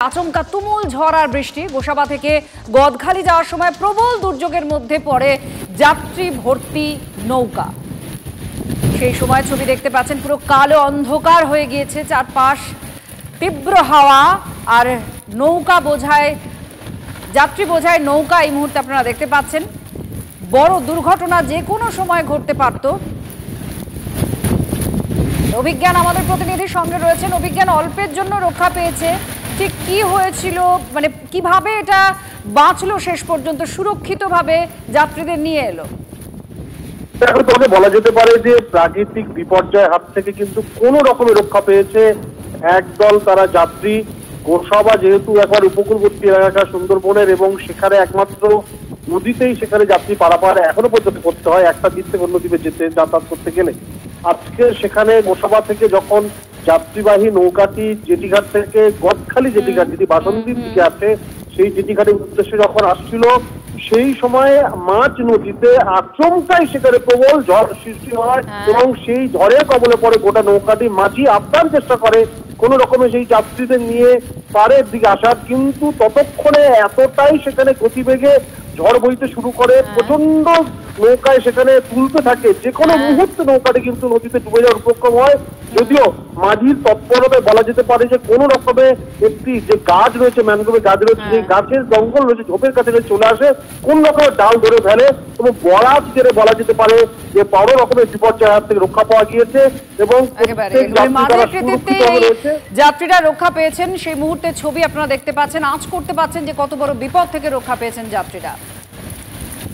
আচমকা তুমুল ঝড় আর বৃষ্টি গোসাবা থেকে গদখালি যাওয়ার সময় প্রবল দুর্যোগের মধ্যে পড়ে যাত্রী ভর্তি নৌকা। সেই সময় ছবি দেখতে পাচ্ছেন, পুরো কালো অন্ধকার হয়ে গিয়েছে চারপাশ, তীব্র হাওয়া আর নৌকা বোঝায় যাত্রী বোঝায় নৌকা এই মুহূর্তে আপনারা দেখতে পাচ্ছেন। বড় দুর্ঘটনা যে কোনো সময় ঘটতে পারত। অভিজ্ঞান আমাদের প্রতিনিধির সঙ্গে রয়েছেন। অভিজ্ঞান, অল্পের জন্য রক্ষা পেয়েছে, ঠিক কি হয়েছিল, মানে কিভাবে এটা বাঁচলো শেষ পর্যন্ত, সুরক্ষিতভাবে যাত্রীদের নিয়ে এলো? এখন তবে বলা যেতে পারে যে প্রাকৃতিক বিপর্যয়ের হাত থেকে কিন্তু কোনো রকমের রক্ষা পেয়েছে একদল তারা যাত্রী। গোসাবা যেহেতু একবার উপকূলবর্তী এলাকা সুন্দরবনের, এবং সেখানে একমাত্র নদীতেই সেখানে যাত্রী পারাপার এখনো পর্যন্ত করতে হয় একটা দ্বীপ থেকে অন্য দ্বীপে যেতে যাতায়াত করতে গেলে। আজকে সেখানে গোসাবা থেকে যখন যাত্রীবাহী নৌকাটি জেটিঘাট থেকে গদখালি জেটিঘাট, যেটি বাসন্তীর দিকে আছে, সেই জেটিঘাটের উদ্দেশ্যে যখন আসছিল, সেই সময় মাঝ নদীতে আচমকাই সেখানে প্রবল ঝড় সৃষ্টি হয় এবং সেই ঝড়ের কবলে পড়ে গোটা নৌকাটি। মাঝি আপ্রাণ চেষ্টা করে কোন রকমে সেই যাত্রীদের নিয়ে পাড়ের দিকে আসার, কিন্তু ততক্ষণে এতটাই সেখানে গতিবেগে ঝড় বইতে শুরু করে, প্রচন্ড নৌকায় সেখানে তুলতে থাকে, যে কোনো মুহূর্তে নৌকাটি কিন্তু নদীতে ডুবে যাওয়ার উপক্রম হয়। যদিও মাঝির তৎপরতায় বলা যেতে পারে যে কোনো রকমে একটি যে গাছ রয়েছে, ম্যানগ্রোভের গাছ রয়েছে, সেই গাছের জঙ্গল রয়েছে, ঝোপের কাছে চলে আসে, কোন রকমের ডাল ধরে ফেলে এবং বরাত জেরে বলা যেতে পারে যে বড় রকমের বিপর্যয়ের হাত থেকে রক্ষা পাওয়া গিয়েছে এবং যাত্রীরা রক্ষা পেয়েছেন। সেই মুহূর্তে ছবি আপনারা দেখতে পাচ্ছেন, আঁচ করতে পাচ্ছেন যে কত বড় বিপদ থেকে রক্ষা পেয়েছেন যাত্রীরা।